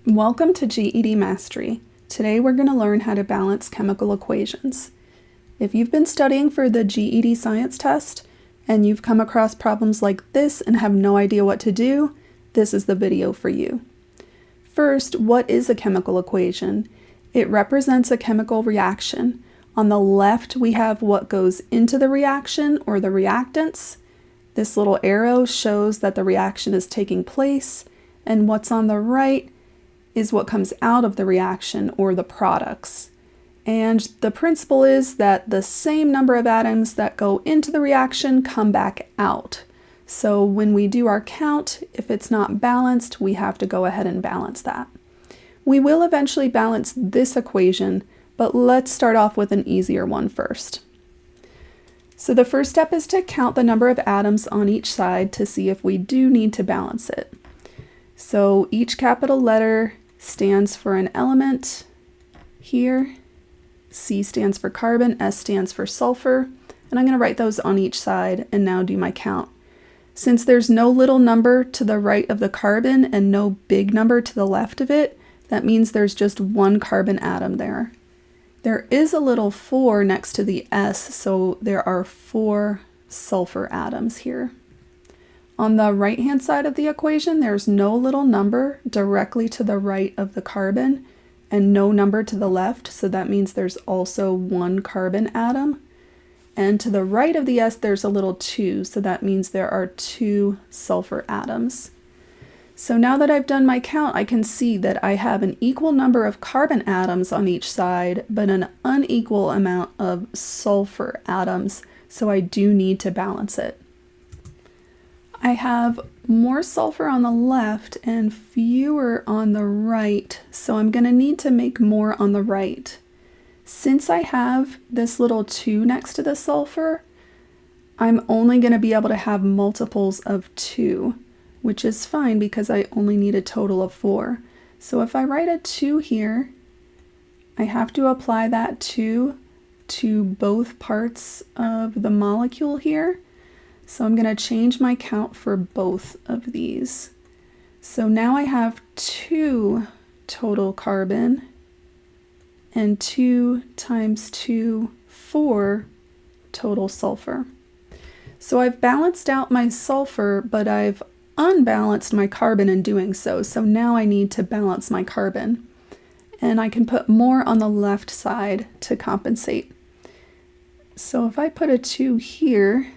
Welcome to GED Mastery. Today we're going to learn how to balance chemical equations. If you've been studying for the GED Science test and you've come across problems like this and have no idea what to do, this is the video for you. First, what is a chemical equation? It represents a chemical reaction. On the left, we have what goes into the reaction or the reactants. This little arrow shows that the reaction is taking place, and what's on the right is what comes out of the reaction or the products. And the principle is that the same number of atoms that go into the reaction come back out. So when we do our count, if it's not balanced, we have to go ahead and balance that. We will eventually balance this equation, but let's start off with an easier one first. So the first step is to count the number of atoms on each side to see if we do need to balance it. So each capital letter stands for an element here. C stands for carbon, S stands for sulfur, and I'm going to write those on each side and now do my count. Since there's no little number to the right of the carbon and no big number to the left of it, that means there's just one carbon atom there. There is a little 4 next to the S, so there are 4 sulfur atoms here. On the right-hand side of the equation, there's no little number directly to the right of the carbon and no number to the left, so that means there's also one carbon atom. And to the right of the S, there's a little 2, so that means there are 2 sulfur atoms. So now that I've done my count, I can see that I have an equal number of carbon atoms on each side, but an unequal amount of sulfur atoms, so I do need to balance it. I have more sulfur on the left and fewer on the right, so I'm going to need to make more on the right. Since I have this little 2 next to the sulfur, I'm only going to be able to have multiples of 2, which is fine because I only need a total of 4. So if I write a 2 here, I have to apply that 2 to both parts of the molecule here. So I'm going to change my count for both of these. So now I have 2 total carbon and 2 times 2, 4 total sulfur. So I've balanced out my sulfur, but I've unbalanced my carbon in doing so. So now I need to balance my carbon. And I can put more on the left side to compensate. So if I put a 2 here,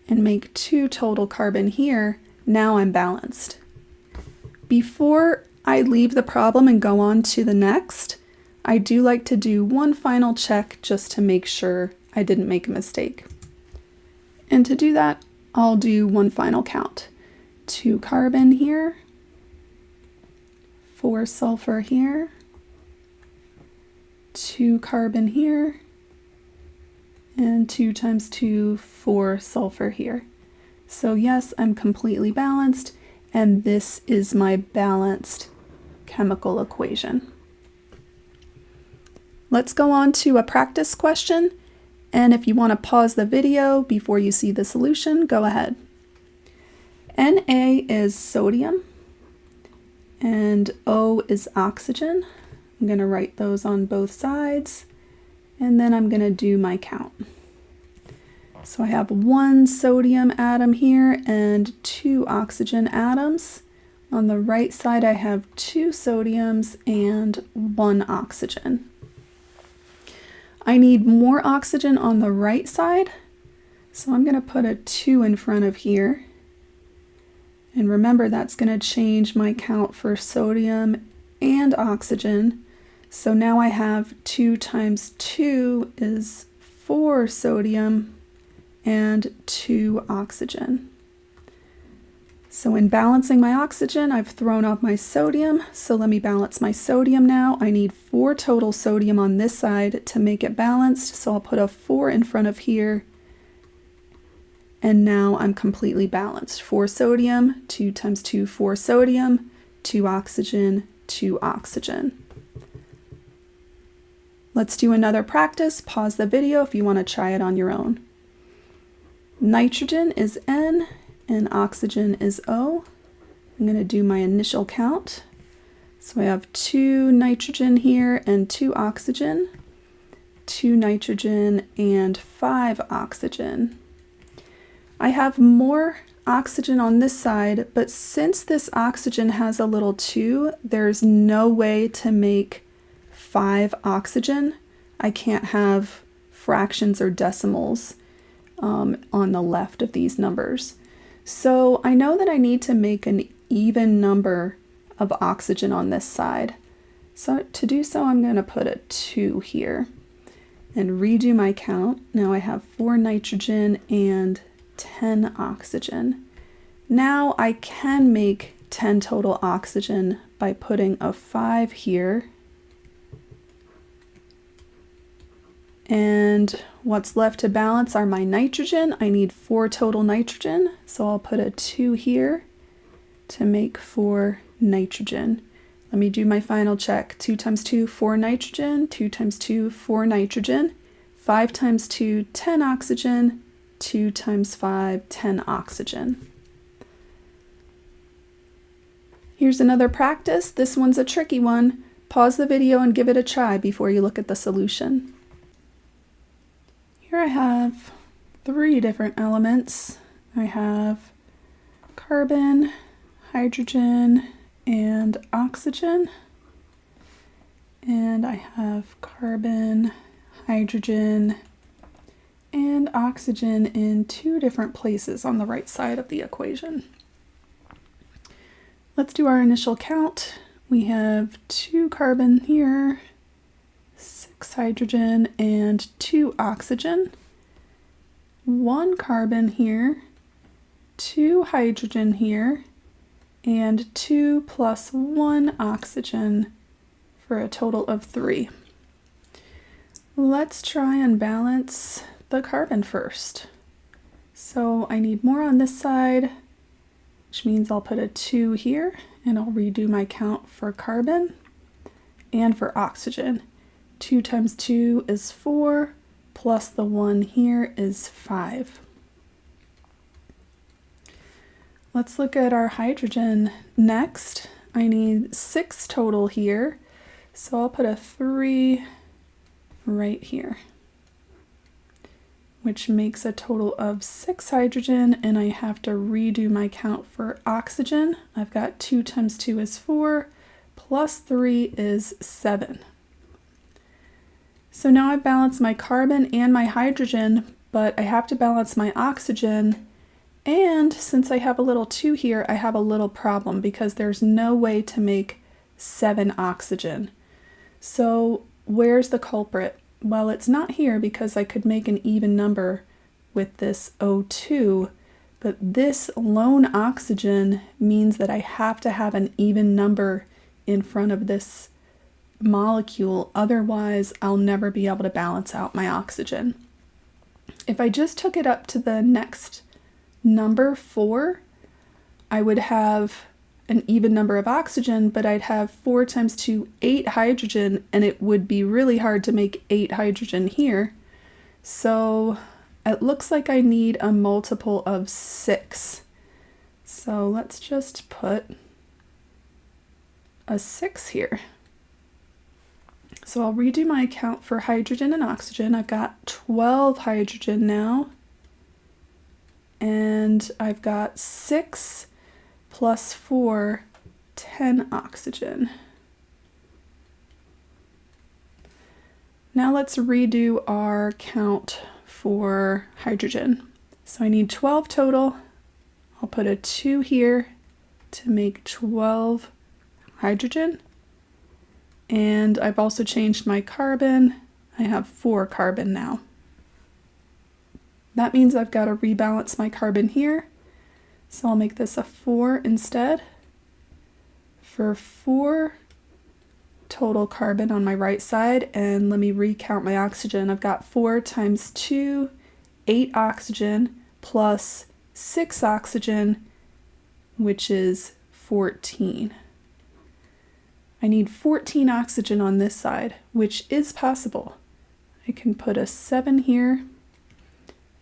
and make 2 total carbon here, now I'm balanced. Before I leave the problem and go on to the next, I do like to do one final check just to make sure I didn't make a mistake. And to do that, I'll do one final count. 2 carbon here, 4 sulfur here, 2 carbon here, and 2 times 2, 4 sulfur here. So yes, I'm completely balanced, and this is my balanced chemical equation. Let's go on to a practice question, and if you want to pause the video before you see the solution, go ahead. Na is sodium, and O is oxygen. I'm going to write those on both sides. And then I'm going to do my count. So I have 1 sodium atom here and 2 oxygen atoms. On the right side I have 2 sodiums and 1 oxygen. I need more oxygen on the right side, so I'm going to put a 2 in front of here. And remember, that's going to change my count for sodium and oxygen. So now I have 2 times 2 is 4 sodium and 2 oxygen. So in balancing my oxygen, I've thrown off my sodium. So let me balance my sodium now. I need 4 total sodium on this side to make it balanced. So I'll put a 4 in front of here. And now I'm completely balanced. 4 sodium, 2 times 2, 4 sodium, 2 oxygen, 2 oxygen. Let's do another practice. Pause the video if you want to try it on your own. Nitrogen is N and oxygen is O. I'm going to do my initial count. So I have 2 nitrogen here and 2 oxygen, 2 nitrogen and 5 oxygen. I have more oxygen on this side, but since this oxygen has a little 2, there's no way to make 5 oxygen. I can't have fractions or decimals on the left of these numbers. So I know that I need to make an even number of oxygen on this side. So to do so, I'm going to put a 2 here and redo my count. Now I have 4 nitrogen and 10 oxygen. Now I can make 10 total oxygen by putting a 5 here. And what's left to balance are my nitrogen. I need 4 total nitrogen, so I'll put a 2 here to make 4 nitrogen. Let me do my final check. 2 times 2, 4 nitrogen. 2 times 2, 4 nitrogen. 5 times 2, 10 oxygen. 2 times 5, 10 oxygen. Here's another practice. This one's a tricky one. Pause the video and give it a try before you look at the solution. Here I have 3 different elements. I have carbon, hydrogen, and oxygen. And I have carbon, hydrogen, and oxygen in 2 different places on the right side of the equation. Let's do our initial count. We have 2 carbon here, 6 hydrogen, and 2 oxygen. 1 carbon here, 2 hydrogen here, and 2 plus 1 oxygen for a total of 3. Let's try and balance the carbon first. So I need more on this side, which means I'll put a 2 here, and I'll redo my count for carbon and for oxygen. 2 times 2 is 4, plus the 1 here is 5. Let's look at our hydrogen next. I need 6 total here, so I'll put a 3 right here, which makes a total of 6 hydrogen, and I have to redo my count for oxygen. I've got 2 times 2 is 4, plus 3 is 7. So now I've balanced my carbon and my hydrogen, but I have to balance my oxygen, and since I have a little 2 here, I have a little problem because there's no way to make 7 oxygen. So where's the culprit? Well, it's not here because I could make an even number with this O2, but this lone oxygen means that I have to have an even number in front of this molecule, otherwise I'll never be able to balance out my oxygen. If I just took it up to the next number 4, I would have an even number of oxygen, but I'd have 4 times 2, 8 hydrogen, and it would be really hard to make 8 hydrogen here. So it looks like I need a multiple of 6. So let's just put a 6 here. So I'll redo my count for hydrogen and oxygen. I've got 12 hydrogen now, and I've got 6 plus 4, 10 oxygen. Now let's redo our count for hydrogen. So I need 12 total. I'll put a 2 here to make 12 hydrogen. And I've also changed my carbon. I have 4 carbon now. That means I've got to rebalance my carbon here. So I'll make this a 4 instead. For 4 total carbon on my right side, and let me recount my oxygen. I've got 4 times 2, 8 oxygen, plus 6 oxygen, which is 14. I need 14 oxygen on this side, which is possible. I can put a 7 here,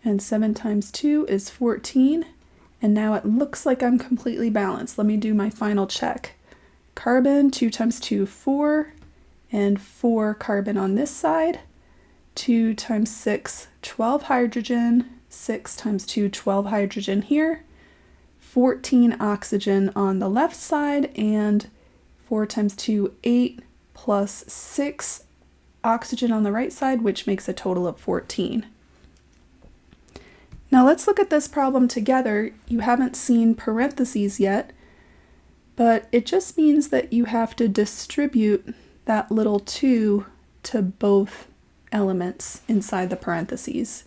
and 7 times 2 is 14, And now it looks like I'm completely balanced. Let me do my final check. Carbon, 2 times 2, 4, and 4 carbon on this side. 2 times 6, 12 hydrogen, 6 times 2, 12 hydrogen here. 14 oxygen on the left side, and 4 times 2, 8, plus 6 oxygen on the right side, which makes a total of 14. Now let's look at this problem together. You haven't seen parentheses yet, but it just means that you have to distribute that little 2 to both elements inside the parentheses.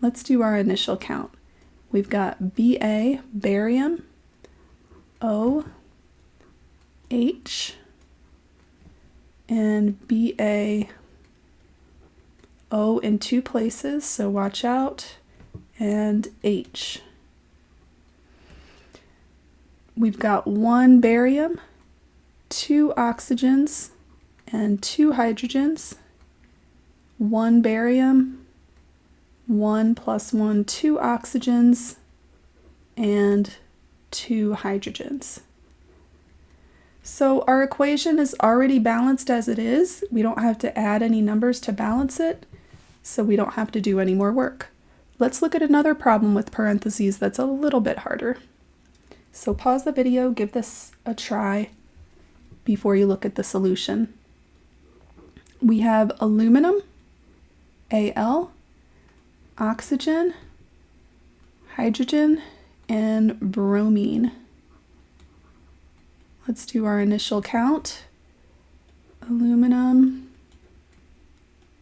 Let's do our initial count. We've got Ba, barium, O, H, and Ba, O in 2 places, so watch out, and H. We've got 1 barium, 2 oxygens, and 2 hydrogens. 1 barium, 1 plus 1, 2 oxygens, and 2 hydrogens. So our equation is already balanced as it is. We don't have to add any numbers to balance it, so we don't have to do any more work. Let's look at another problem with parentheses that's a little bit harder. So pause the video, give this a try before you look at the solution. We have aluminum, Al, oxygen, hydrogen, and bromine. Let's do our initial count. Aluminum,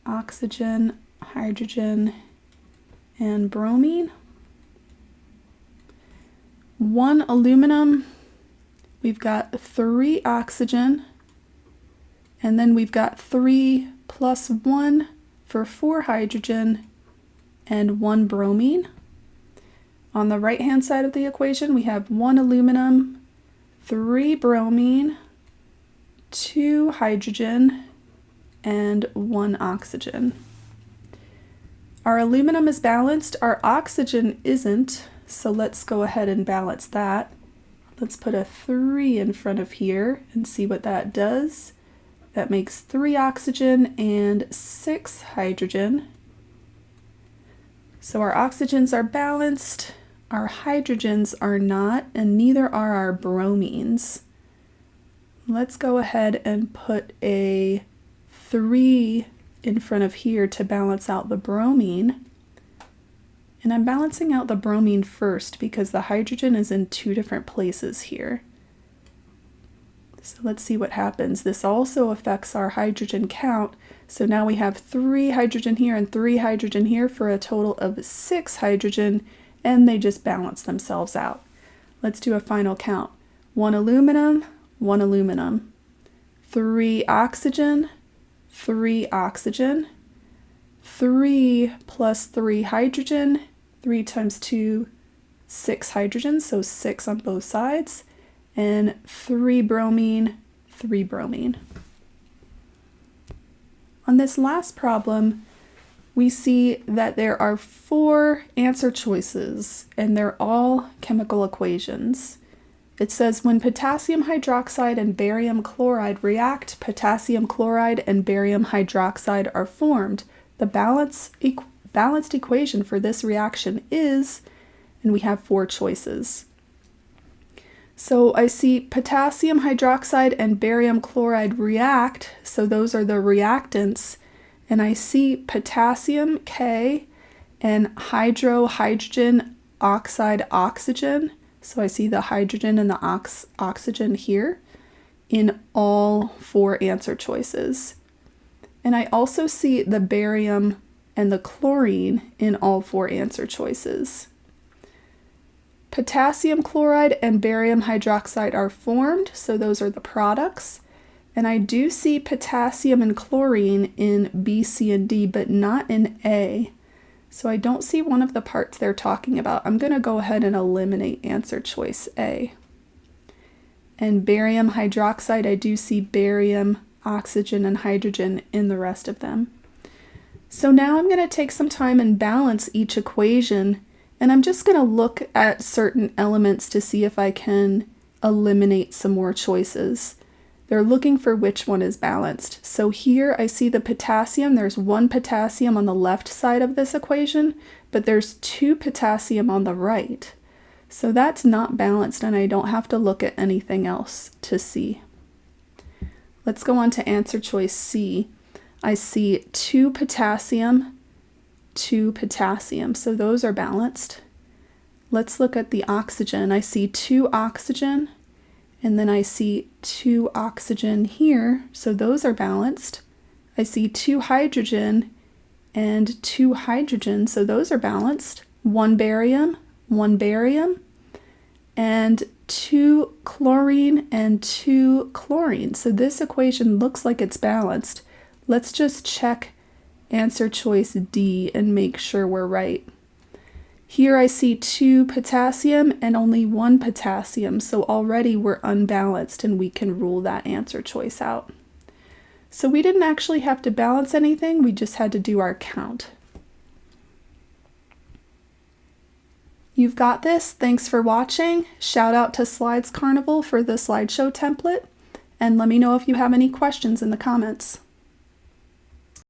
oxygen, hydrogen, and bromine. 1 aluminum, we've got 3 oxygen, and then we've got 3 plus 1 for 4 hydrogen and 1 bromine. On the right hand side of the equation, we have 1 aluminum, 3 bromine, 2 hydrogen, and 1 oxygen. Our aluminum is balanced, our oxygen isn't, so let's go ahead and balance that. Let's put a 3 in front of here and see what that does. That makes 3 oxygen and 6 hydrogen. So our oxygens are balanced, our hydrogens are not, and neither are our bromines. Let's go ahead and put a 3 in front of here to balance out the bromine. And I'm balancing out the bromine first because the hydrogen is in 2 different places here. So let's see what happens. This also affects our hydrogen count. So now we have 3 hydrogen here and 3 hydrogen here for a total of 6 hydrogen, and they just balance themselves out. Let's do a final count. 1 aluminum, 1 aluminum. 3 oxygen, 3 oxygen. 3 plus 3 hydrogen, 3 times 2, 6 hydrogen, so 6 on both sides, and 3 bromine, 3 bromine. On this last problem, we see that there are 4 answer choices, and they're all chemical equations. It says when potassium hydroxide and barium chloride react, potassium chloride and barium hydroxide are formed. The balanced equation for this reaction is, and we have 4 choices. So I see potassium hydroxide and barium chloride react, so those are the reactants, and I see potassium, K, and hydrogen oxide oxygen, so I see the hydrogen and the oxygen here in all 4 answer choices. And I also see the barium and the chlorine in all 4 answer choices. Potassium chloride and barium hydroxide are formed, so those are the products. And I do see potassium and chlorine in B, C, and D, but not in A. So I don't see one of the parts they're talking about. I'm going to go ahead and eliminate answer choice A. And barium hydroxide, I do see barium, oxygen, and hydrogen in the rest of them. So now I'm going to take some time and balance each equation And I'm just going to look at certain elements to see if I can eliminate some more choices. They're looking for which one is balanced. So here I see the potassium. There's 1 potassium on the left side of this equation, but there's 2 potassium on the right. So that's not balanced, and I don't have to look at anything else to see. Let's go on to answer choice C. I see 2 potassium, 2 potassium. So those are balanced. Let's look at the oxygen. I see 2 oxygen, and then I see 2 oxygen here, so those are balanced. I see 2 hydrogen and 2 hydrogen, so those are balanced. 1 barium, and 2 chlorine and 2 chlorine. So this equation looks like it's balanced. Let's just check answer choice D and make sure we're right. Here I see 2 potassium and only 1 potassium, so already we're unbalanced and we can rule that answer choice out. So we didn't actually have to balance anything, we just had to do our count. You've got this. Thanks for watching. Shout out to Slides Carnival for the slideshow template, and let me know if you have any questions in the comments.